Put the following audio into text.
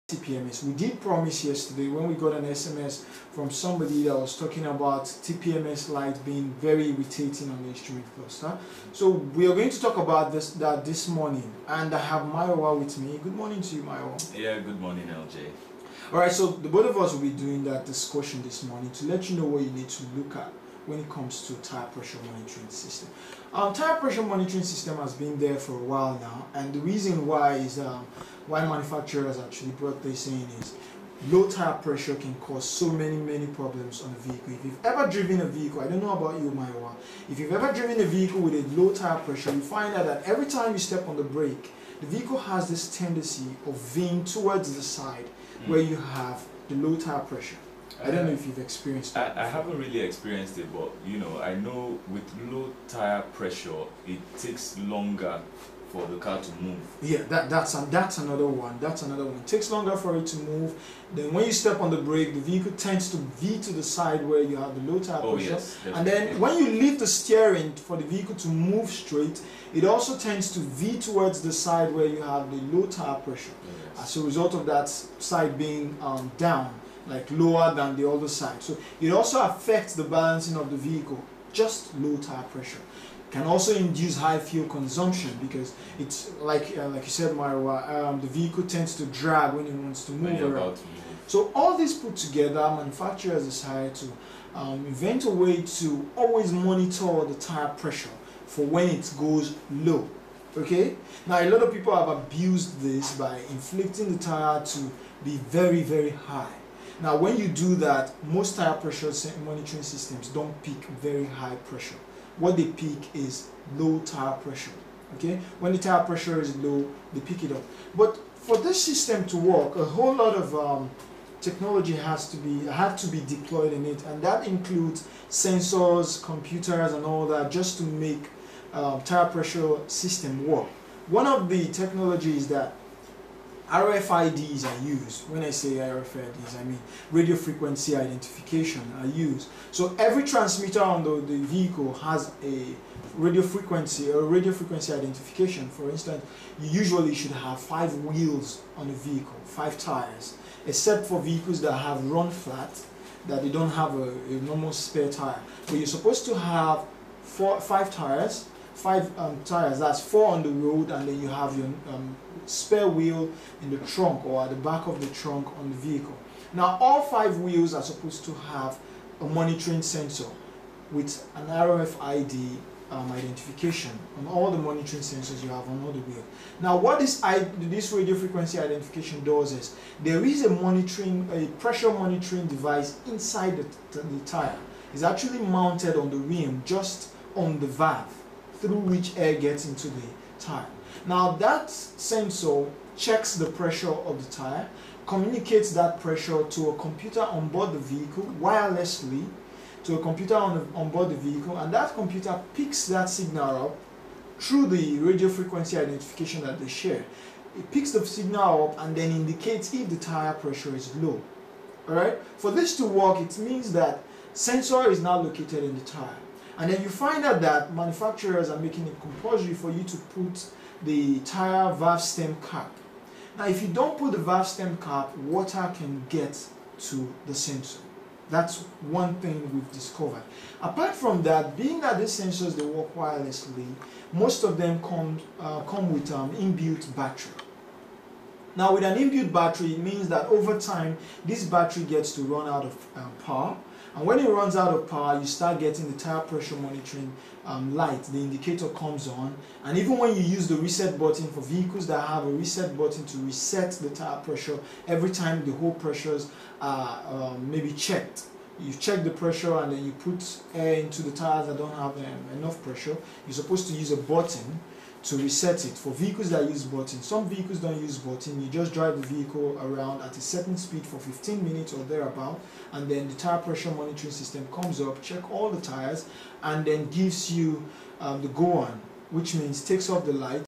TPMS. We did promise yesterday when we got an SMS from somebody that was talking about TPMS light being very irritating on the instrument cluster. So we are going to talk about that this morning, and I have Maiwa with me. Good morning to you, Maiwa. Yeah, good morning, LJ. Alright, so the both of us will be doing that discussion this morning to let you know what you need to look at when it comes to tire pressure monitoring system. Tire pressure monitoring system has been there for a while now, and the reason why is why manufacturers actually brought this in is low tire pressure can cause so many problems on a vehicle. If you've ever driven a vehicle, I don't know about you, Maiwa, if you've ever driven a vehicle with a low tire pressure, you find out that every time you step on the brake, the vehicle has this tendency of veering towards the side where you have the low tire pressure. I don't know if you've experienced that. I haven't really experienced it, but you know, I know with low tire pressure, it takes longer for the car to move. Yeah, that's another one. That's another one. It takes longer for it to move. Then when you step on the brake, the vehicle tends to veer to the side where you have the low tire pressure. Yes, and then when you leave the steering for the vehicle to move straight, it also tends to veer towards the side where you have the low tire pressure. Yes. As a result of that side being down, like lower than the other side. So it also affects the balancing of the vehicle, just low tire pressure. Can also induce high fuel consumption because it's like you said, Maiwa, the vehicle tends to drag when it wants to move around. So all this put together, manufacturers decided to invent a way to always monitor the tire pressure for when it goes low. Okay, now a lot of people have abused this by inflicting the tire to be very high. Now when you do that, most tire pressure monitoring systems don't peak very high pressure. What they peak is low tire pressure. Okay, when the tire pressure is low, they pick it up. But for this system to work, a whole lot of technology had to be deployed in it, and that includes sensors, computers, and all that, just to make tire pressure system work. One of the technologies that RFIDs are used. When I say RFIDs, I mean radio frequency identification are used. So every transmitter on the vehicle has a radio frequency identification. For instance, you usually should have 5 wheels on a vehicle, 5 tires, except for vehicles that have run flat, that they don't have a normal spare tire. But you're supposed to have 5 tires. 5 tires, that's 4 on the road, and then you have your spare wheel in the trunk or at the back of the trunk on the vehicle. Now all 5 wheels are supposed to have a monitoring sensor with an RFID identification on all the monitoring sensors you have on all the wheels. Now what this radio frequency identification does is there is a pressure monitoring device inside the tire. It's actually mounted on the rim, just on the valve through which air gets into the tire. Now that sensor checks the pressure of the tire, communicates that pressure to a computer on board the vehicle wirelessly to a computer on board the vehicle, and that computer picks that signal up through the radio frequency identification that they share. It picks the signal up and then indicates if the tire pressure is low. Alright? For this to work, it means that sensor is now located in the tire. And then you find out that manufacturers are making it compulsory for you to put the tire valve stem cap. Now if you don't put the valve stem cap, water can get to the sensor. That's one thing we've discovered. Apart from that, being that these sensors, they work wirelessly, most of them come with inbuilt battery. Now with an inbuilt battery, it means that over time this battery gets to run out of power. And when it runs out of power, you start getting the tire pressure monitoring light. The indicator comes on, and even when you use the reset button for vehicles that have a reset button to reset the tire pressure every time the whole pressures are maybe checked. You check the pressure and then you put air into the tires that don't have enough pressure. You're supposed to use a button to reset it. For vehicles that use button, some vehicles don't use button. You just drive the vehicle around at a certain speed for 15 minutes or thereabout, and then the tire pressure monitoring system comes up, check all the tires, and then gives you the go on, which means takes off the light